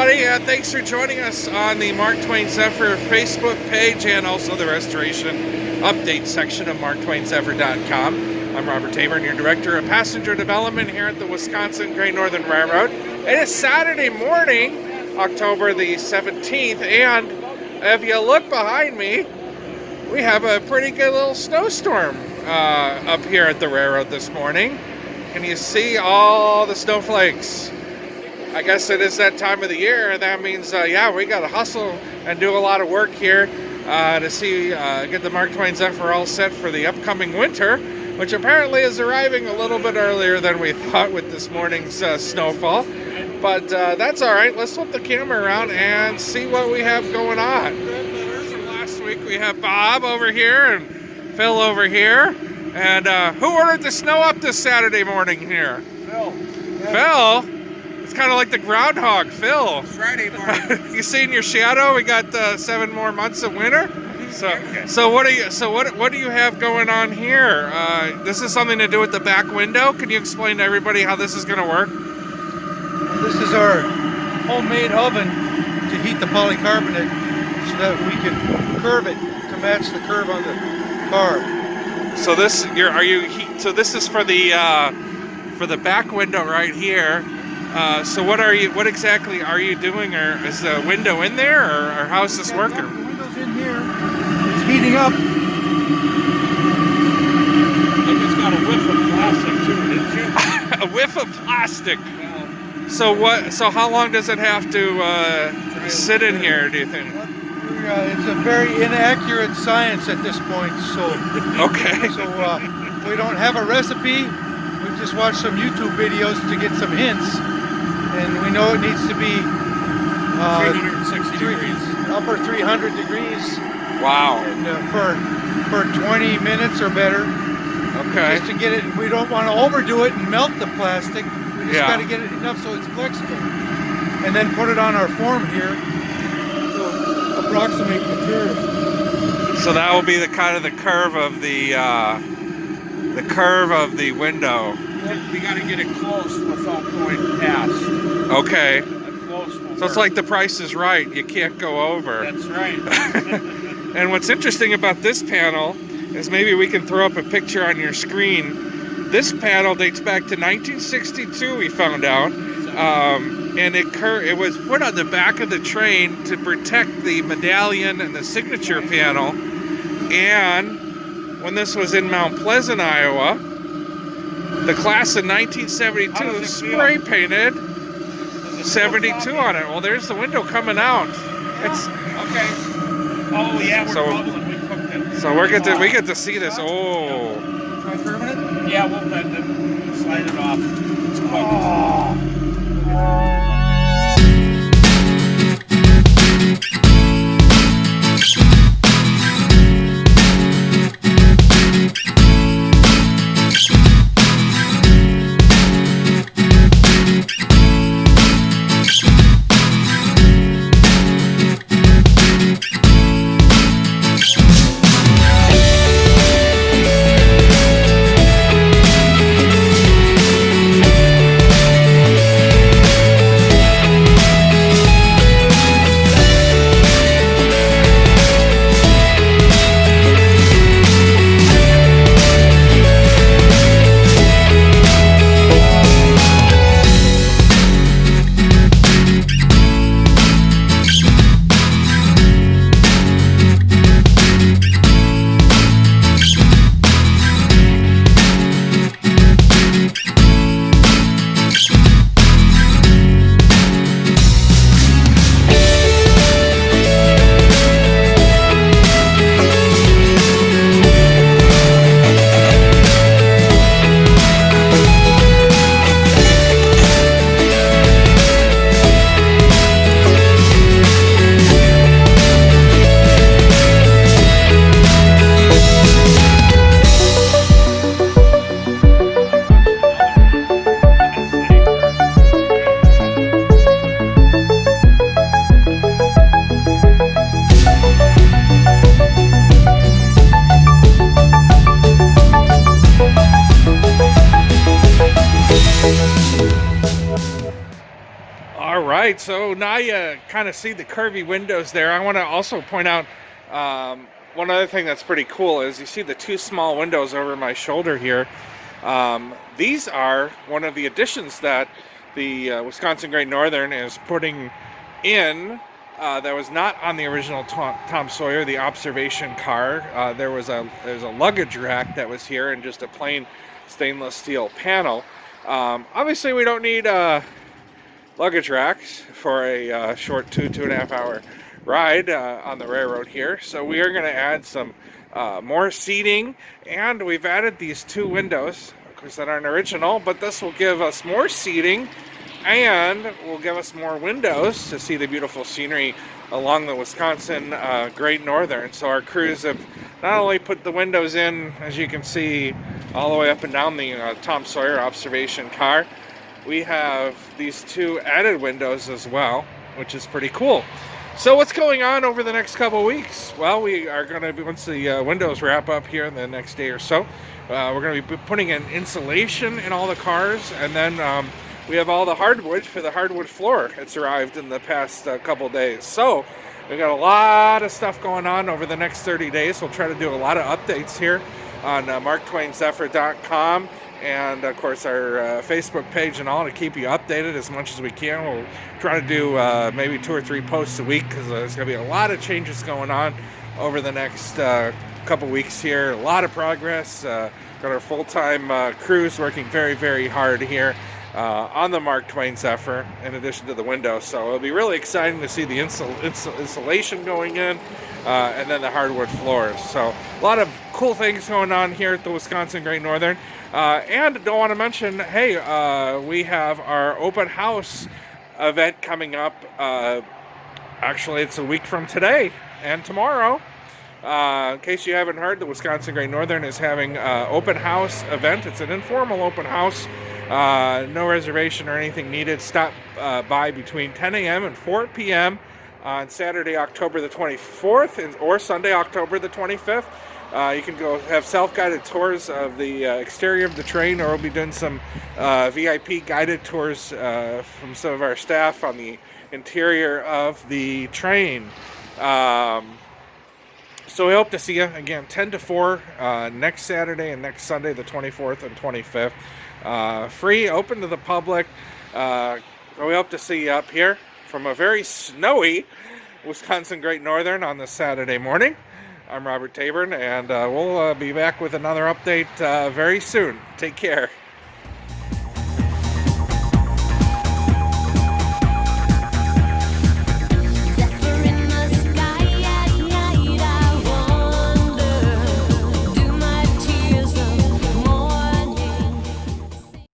everybody. Thanks for joining us on the Mark Twain Zephyr Facebook page and also the restoration update section of marktwainzephyr.com. I'm Robert Tabor, your Director of Passenger Development here at the Wisconsin Great Northern Railroad. It is Saturday morning, October the 17th, and if you look behind me, we have a pretty good little snowstorm up here at the railroad this morning. Can you see all the snowflakes? I guess it is that time of the year, and that means, yeah, we got to hustle and do a lot of work here to get the Mark Twain Zephyr all set for the upcoming winter, which apparently is arriving a little bit earlier than we thought with this morning's snowfall. But that's all right. Let's flip the camera around and see what we have going on. From last week, we have Bob over here and Phil over here. And who ordered the snow up this Saturday morning here? Phil. Yeah. Phil? It's kind of like the groundhog, Phil. Friday morning. You seen your shadow? We got 7 more months of winter. So what do you have going on here? This is something to do with the back window. Can you explain to everybody how this is going to work? This is our homemade oven to heat the polycarbonate so that we can curve it to match the curve on the car. So this this is for the back window right here. So what exactly are you doing, or is the window in there, or how's this working? The window's in here. It's heating up. I think it's got a whiff of plastic too, didn't you? A whiff of plastic. So how long does it have to sit in here, do you think? It's a very inaccurate science at this point. So okay. So we don't have a recipe. We just watched some YouTube videos to get some hints. And we know it needs to be 360 degrees. Upper 300 degrees. Wow. And for 20 minutes or better. Okay. Just to get it, we don't want to overdo it and melt the plastic. We just got to get it enough so it's flexible. And then put it on our form here to approximate the curve. So that will be the kind of the curve of the window. We got to get it close without going past. Okay. Close So it's like The Price is Right. You can't go over. That's right. And what's interesting about this panel is maybe we can throw up a picture on your screen. This panel dates back to 1962, we found out. And it was put on the back of the train to protect the medallion and the signature panel. And when this was in Mount Pleasant, Iowa, the class of 1972 spray painted 72 on it. Well, there's the window coming out. It's okay. Oh yeah, we're bubbling. We cooked it. So we get to see this. Oh. Try curving it? Yeah, we'll bend it. Slide it off. It's cooked. Oh. right, so now you kind of see the curvy windows there. I want to also point out one other thing that's pretty cool is you see the two small windows over my shoulder here. These are one of the additions that the Wisconsin Great Northern is putting in that was not on the original Tom Sawyer, the observation car. There's a luggage rack that was here and just a plain stainless steel panel. Obviously, we don't need luggage racks for a short 2.5 hour ride on the railroad here. So we are going to add some more seating, and we've added these two windows, of course, that aren't original, but this will give us more seating and will give us more windows to see the beautiful scenery along the Wisconsin Great Northern. So our crews have not only put the windows in, as you can see, all the way up and down the Tom Sawyer observation car, we have these two added windows as well, which is pretty cool. So what's going on over the next couple weeks? Well, we are going to be, once the windows wrap up here in the next day or so, we're going to be putting in insulation in all the cars, and then we have all the hardwood for the hardwood floor. It's arrived in the past couple days. So we've got a lot of stuff going on over the next 30 days. We'll try to do a lot of updates here on MarkTwainZephyr.com. And of course our Facebook page and all, to keep you updated as much as we can. We'll try to do maybe 2 or 3 posts a week, because there's going to be a lot of changes going on over the next couple weeks here. A lot of progress. Got our full-time crews working very, very hard here on the Mark Twain Zephyr, in addition to the windows. So it'll be really exciting to see the insulation going in, and then the hardwood floors. So a lot of cool things going on here at the Wisconsin Great Northern. And don't want to mention, hey, we have our open house event coming up. Actually, it's a week from today and tomorrow. In case you haven't heard, the Wisconsin Great Northern is having an open house event. It's an informal open house. No reservation or anything needed. Stop by between 10 a.m. and 4 p.m. on Saturday, October the 24th, or Sunday, October the 25th. You can go have self-guided tours of the exterior of the train, or we'll be doing some VIP guided tours from some of our staff on the interior of the train. So we hope to see you again 10 to 4 next Saturday and next Sunday, the 24th and 25th. Free, open to the public. So we hope to see you up here from a very snowy Wisconsin Great Northern on this Saturday morning. I'm Robert Tabern, and we'll be back with another update very soon. Take care.